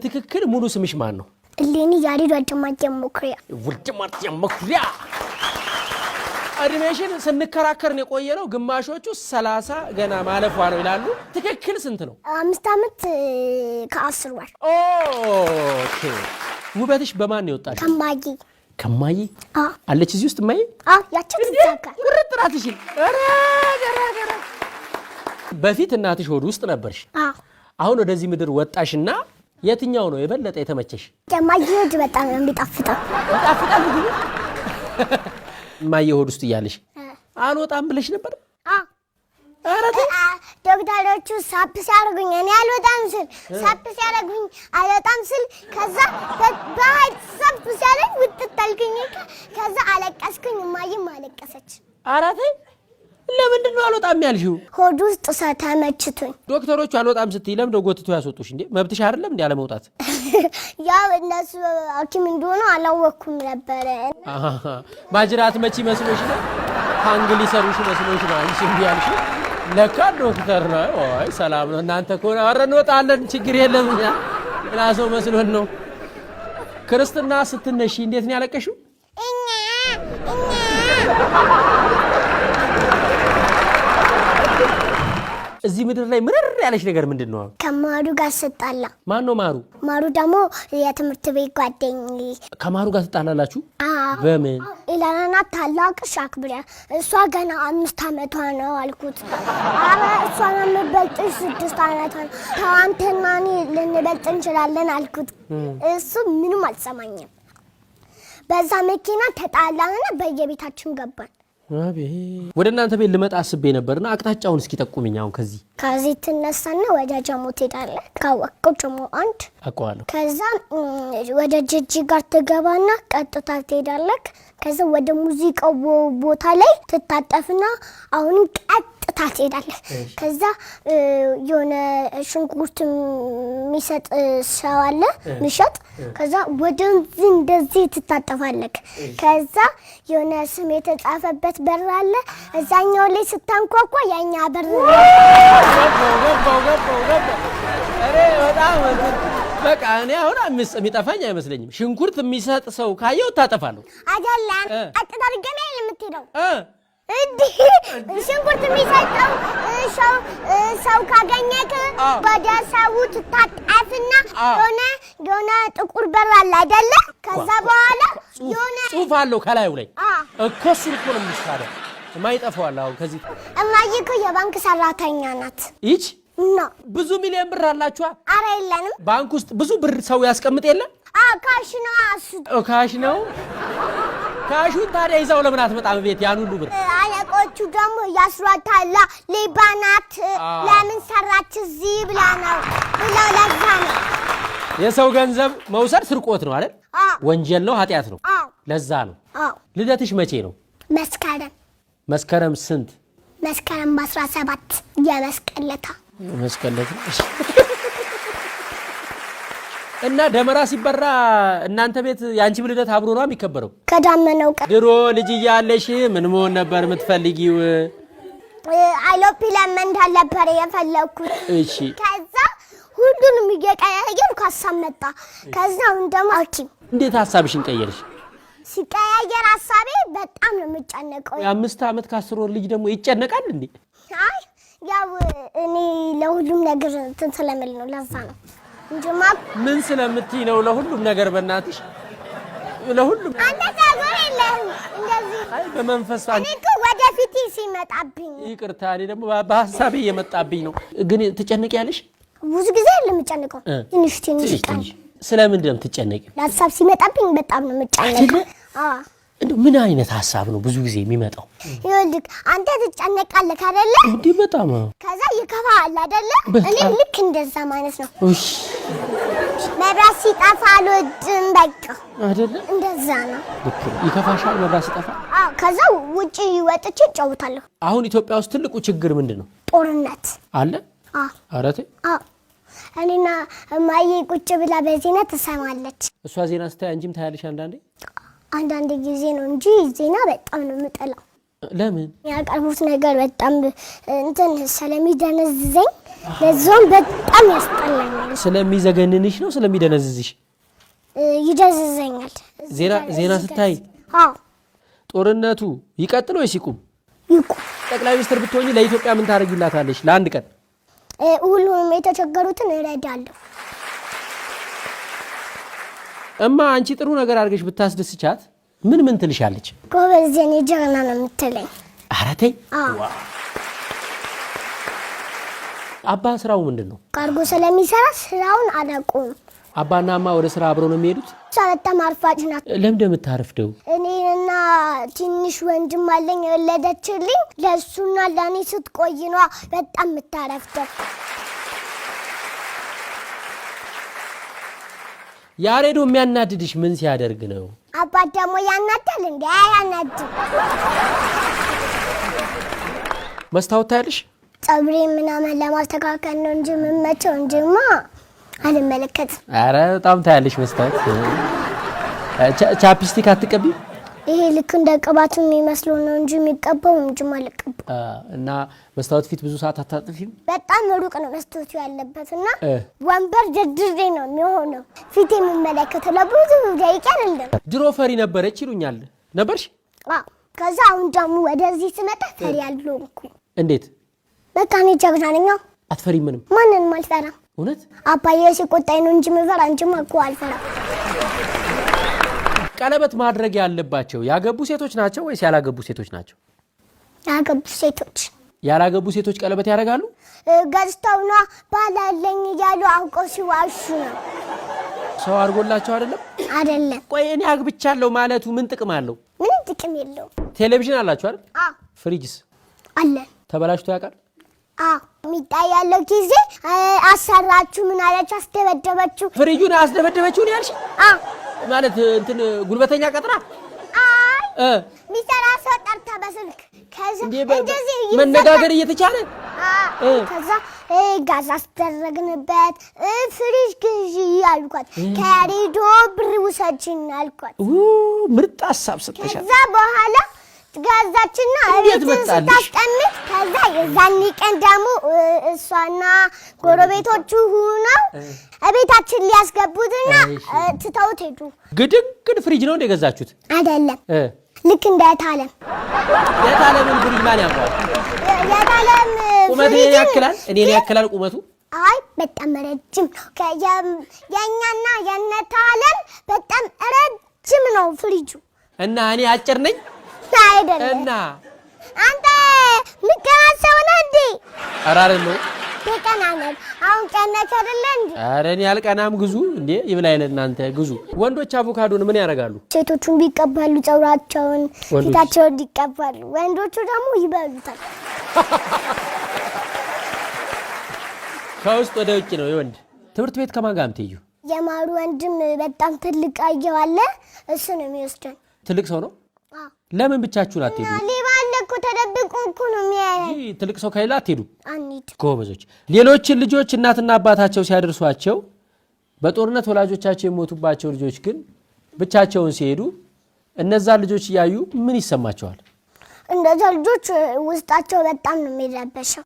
ትክክል ሙሉ ስምሽ ማን ነው? እሌኒ ያሬድ ወልደማርያም መኩሪያ። ወልደማርያም መኩሪያ። አድሜሽን ስንከራከር ነው የቆየነው። ግማሾቹ 30 ገና ማለፏ ነው ይላሉ። ትክክል ስንት ነው? 5 ዓመት ከ10 ወር። ኦኬ። ውበትሽ በማን ነው የወጣሽ? ከማይ አለች እዚህ ውስጥ ማይ? ያቺ ትዛካ ቁርጥራትሽ። ገራ በፊት እናትሽ ሆድ ውስጥ ነበርሽ። አሁን ወደዚህ ምድር ወጣሽና የትኛው ነው የበለጠ የተመቸሽ? የማይወድ በጣም ነው የሚጣፍጠው። ይጣፍጣል ግን ማይወድ ውስጥ እያለሽ አልወጣም ብለሽ ነበር? አረተ ዶክተሮቹ ሳፕ ሲያርጉኝ እኔ አልወጣም ስል ሳፕ ሲያርጉኝ አልወጣም ስል ከዛ ሳፕ ሲያርጉኝ ውጥታልኩኝ ከዛ አለቀስኩኝ። ማይም አለቀሰች። አረተ ለምንድን ነው አልወጣም ያልሽው? ሆድ ውስጥ ተመችቶኝ። ዶክተሮቹ አልወጣም ስትይ ለምን ጎትቶ ያስወጡሽ እንዴ? መብትሽ አይደለም እንዴ አለመውጣት? ያው እነሱ ሐኪም እንደሆነ አላወኩም ነበር። ማጅራት መቺ መስሎሽ ነው? ሃንግሊ ሰሩሽ መስሎሽ ነው አንቺ እንዲያልሽ? ለካ ዶክተር ነው። አይ ሰላም ነው እናንተ ኮና አረን ወጣለን ችግር የለም ያ ራስዎ መስሎን ነው። ክርስትና ስትነሺ እንዴት ነው ያለቀሽው? እዚህ ምድር ላይ ምርር ያለሽ ነገር ምንድነው? ከማሩ ጋር ሰጣላ። ማን ነው ማሩ? ማሩ ደግሞ የትምህርት ቤት ጓደኛዬ። ከማሩ ጋር ተጣላላችሁ? በምን? ኢላና ታላቅሽ አክብሪያ። እሷ ገና 5 ዓመቷ ነው አልኩት። እሷ ነው የምትበልጥሽ 6 ዓመቷ ነው። ታንተና እኔ ልንበልጥ እንችላለን አልኩት። እሱ ምንም አልሰማኝም። በዛ መኪና ተጣላና በየቤታችን ገባን። ወደ እናንተ ቤት ልመጣ አስቤ ነበርና አቅጣጫውን እስኪ ጠቁሚኝ። አሁን ከዚህ ትነሳና ወደ ጀሞ ትሄዳለህ። ካወቅከው ጀሞ 1 አውቀዋለሁ። ከዛ ወደ ጅጂ ጋር ትገባና ቀጥታ ትሄዳለህ። ከዛ ወደ ሙዚቃው ቦታ ላይ ትታጠፍና አሁን ቀጥታ ትሄዳለህ። ከዛ የሆነ ሽንኩርት የሚሰጥ ሰው አለ የሚሸጥ። ከዛ ወደዚህ እንደዚህ ትታጠፋለህ። ከዛ የሆነ ስም የተጻፈበት በር አለ። እዛኛው ላይ ስታንኳኳ ያኛ በር ገባው። አሬ በጣም በቃ እኔ አሁን የሚጠፋኝ አይመስለኝም። ሽንኩርት የሚሰጥ ሰው ካየው ታጠፋለሁ አይደለም። ቀጥታ ድገሜ የምትሄደው ሽንኩርት የሚሰጠው ሰው ካገኘክ ወደ ሰው ትታጠፍና የሆነ ጥቁር በር አለ አይደለ? ከዛ በኋላ የሆነ ጽሑፍ አለው ከላዩ ላይ እኮ እሱን እኮ ነው የሚሻለው። የማይጠፋው አሁን ከዚህ እማዬ እኮ የባንክ ሰራተኛ ናት። ይች ነው ብዙ ሚሊዮን ብር አላችሁ? አረ የለንም። ባንክ ውስጥ ብዙ ብር ሰው ያስቀምጥ የለ? ካሽ ነው ካሽ ነው። ካሹን ታዲያ ይዛው ለምን አትመጣም ቤት ያን ሁሉ ብር? አለቆቹ ደግሞ ያስሯታል። ሌባ ናት ለምን ሰራች እዚህ ብላ ነው ብለው ለዛ ነው። የሰው ገንዘብ መውሰድ ስርቆት ነው አይደል? ወንጀል ነው፣ ኃጢያት ነው። ለዛ ነው። ልደትሽ መቼ ነው? መስከረም ስንት? መስከረም 17 የመስቀለታ እና ደመራ ሲበራ እናንተ ቤት ያንቺ ልደት አብሮ ነው የሚከበረው? ከዳመናው ቀን ድሮ ልጅ እያለሽ ምን መሆን ነበር የምትፈልጊው? አይሎፕላን መንዳት ነበር የፈለኩት። እሺ። ከዛ ሁሉንም እየቀያየርኩ ሀሳብ መጣ። ከዛ እንደማ ሐኪም። እንዴት ሀሳብሽን ቀየርሽ? ሲቀያየር ሀሳቤ በጣም ነው የምጨነቀው። የ5 ዓመት ከ10 ወር ልጅ ደግሞ ይጨነቃል እንዴ? አይ ያው እኔ ለሁሉም ነገር እንትን ስለምል ነው ለዛ ነው እንጂማ። ምን ስለምትይ ነው ለሁሉም ነገር? በእናትሽ ለሁሉም አንተ ታገር የለህም እንደዚህ። አይ በመንፈስ እኔ እኮ ወደፊት ሲመጣብኝ ይቅርታ፣ እኔ ደግሞ በሐሳቤ እየመጣብኝ ነው። ግን ትጨነቂያለሽ? ብዙ ጊዜ ለምጨነቀው ትንሽ ስለምንድን ነው የምትጨነቂው? ለሐሳብ ሲመጣብኝ በጣም ነው የምጨነቀው። እንደው ምን አይነት ሐሳብ ነው ብዙ ጊዜ የሚመጣው? ይኸውልህ አንተ ትጨነቃለህ አይደለ? እንዴ በጣም ከዛ ይከፋል አይደለ? እኔ ልክ እንደዛ ማለት ነው። እሺ መብራት ሲጠፋ አልወድም በቃ አይደለ? እንደዛ ነው። ልክ ይከፋሻል መብራት ሲጠፋ? ከዛ ውጪ ወጥቼ እጫወታለሁ። አሁን ኢትዮጵያ ውስጥ ትልቁ ችግር ምንድነው? ጦርነት አለ። አረቴ እኔና እማዬ ቁጭ ብላ በዜና ትሰማለች። እሷ ዜና ስታይ አንቺም ታያለሽ? አንዳንዴ ጊዜ ነው እንጂ ዜና በጣም ነው የምጠላው። ለምን ያቀርቡት ነገር በጣም እንትን ስለሚደነዝዘኝ ለዛም በጣም ያስጠላኛል። ስለሚዘገንንሽ ነው ስለሚደነዝዝሽ? ይደነዝዘኛል። ዜና ስታይ? አዎ። ጦርነቱ ይቀጥል ወይስ ይቁም? ይቁም። ጠቅላይ ሚኒስትር ብትሆኚ ለኢትዮጵያ ምን ታደርጊላታለሽ ለአንድ ቀን? ሁሉንም የተቸገሩትን እረዳለሁ። እማ አንቺ ጥሩ ነገር አድርገሽ ብታስደስቻት ምን ትልሻለች? ጎበዝ የኔ ጀግና ነው የምትለኝ። ኧረ ተይ። አዎ። አባ ስራው ምንድነው? ካርጎ ስለሚሰራ ስራውን አላውቀውም። አባና እማ ወደ ስራ አብረው ነው የሚሄዱት? በጣም አርፋጭ ናት። ለምን እንደምታረፍደው? እኔና ትንሽ ወንድም አለኝ የወለደችልኝ። ለሱና ለኔ ስትቆይ ነው በጣም የምታረፍደው። ያሬዶ የሚያናድድሽ ምን ሲያደርግ ነው? አባት ደግሞ ያናዳል እንዴ? ያናድድ። መስታወት ታያለሽ? ፀጉሬ ምናምን ለማስተካከል ነው እንጂ የምመቸው እንጂማ አልመለከትም። ኧረ በጣም ታያለሽ መስታወት። ቻፕስቲክ አትቀቢ? ይሄ ልክ እንደ ቅባቱ የሚመስለው ነው እንጂ የሚቀባው እንጂ ማለቀብ። እና መስታወት ፊት ብዙ ሰዓት አታጥፊም? በጣም ሩቅ ነው መስታወቱ ያለበትና ወንበር ድርድሬ ነው የሚሆነው ፊት የሚመለከተው ለብዙ ደቂቃ አይደለም። ድሮ ፈሪ ነበረች ይሉኛል። ነበርሽ? አዎ። ከዛ አሁን ደግሞ ወደዚህ ስመጣ ፈሪ አልሆንኩ። እንዴት? በቃ እኔ ጀግና ነኝ። አትፈሪ? ምንም ማንንም አልፈራም። እውነት? አባዬ ሲቆጣኝ ነው እንጂ ምፈራ እንጂማ እኮ አልፈራም። ቀለበት ማድረግ ያለባቸው ያገቡ ሴቶች ናቸው ወይስ ያላገቡ ሴቶች ናቸው? ያገቡ ሴቶች። ያላገቡ ሴቶች ቀለበት ያደርጋሉ? ገዝተውና ባላለኝ እያሉ አውቀው ሲዋሹ ነው። ሰው አድርጎላቸው አይደለም? አይደለም። ቆይ እኔ አግብቻለሁ ማለቱ ምን ጥቅም አለው? ምንም ጥቅም የለውም። ቴሌቪዥን አላችሁ አይደል? አዎ። ፍሪጅስ አለ። ተበላሽቶ ያውቃል? አዎ። የሚታያለው ጊዜ አሰራችሁ ምን አለች? አስደበደበችው። ፍሪጁን አስደበደበችው ነው ያልሽ? አዎ። ማለት እንትን ጉልበተኛ ቀጥራ? አይ ሚሰራ ሰው ጠርታ በስልክ ከዛ እንደዚህ መነጋገር እየተቻለ ከዛ ጋዝ አስደረግንበት። ፍሪጅ ግዢ አልኳት። ከሬዶ ብር ውሰጂኝ አልኳት። ምርጥ ሀሳብ ሰጥተሻል። ከዛ በኋላ ጋዛችንና እቤትን ስታስቀምጥ ከዛ የዛን ቀን ደግሞ እሷና ጎረቤቶቹ ሆነው እቤታችን ሊያስገቡትና ትተውት ሄዱ። ግድግድ ፍሪጅ ነው እንደገዛችሁት? አይደለም። ልክ እንደ የታለም ፍሪጅ ማን ያውቀዋል? የታለም ቁመቱ ያክላል? እኔን ያክላል ቁመቱ? አይ በጣም ረጅም የኛና የነታለም በጣም ረጅም ነው ፍሪጁ። እና እኔ አጭር ነኝ? አይደለም። እና አንተ ምቀናት ሰው ነህ እንዴ? ኧረ አይደለም። ተቀናነን አሁን ቀነች አይደለ እንዴ? ኧረ እኔ አልቀናም። ግዙ እንዴ ይብላኝ ለእናንተ ግዙ። ወንዶች አቮካዶን ምን ያደርጋሉ? ሴቶቹን ቢቀባሉ ፀጉራቸውን ፊታቸውን ይቀባሉ። ወንዶቹ ደግሞ ይበሉታል። ከውስጥ ወደ ውጭ ነው የወንድ ትምህርት ቤት። ከማን ጋር የምትሄጂው? የማሩ ወንድም በጣም ትልቅ አየዋለ እሱ ነው የሚወስደን። ትልቅ ሰው ነው? ለምን ብቻችሁን አትሄዱ? ሌባ አለ እኮ ተደብቆ እኮ ነው የሚያየው። ትልቅ ሰው ከሌላ አትሄዱ? አንሂድ። ጎበዞች። ሌሎችን ልጆች እናትና አባታቸው ሲያደርሷቸው በጦርነት ወላጆቻቸው የሞቱባቸው ልጆች ግን ብቻቸውን ሲሄዱ እነዛ ልጆች እያዩ ምን ይሰማቸዋል? እንደዛ ልጆች ውስጣቸው በጣም ነው የሚረበሸው።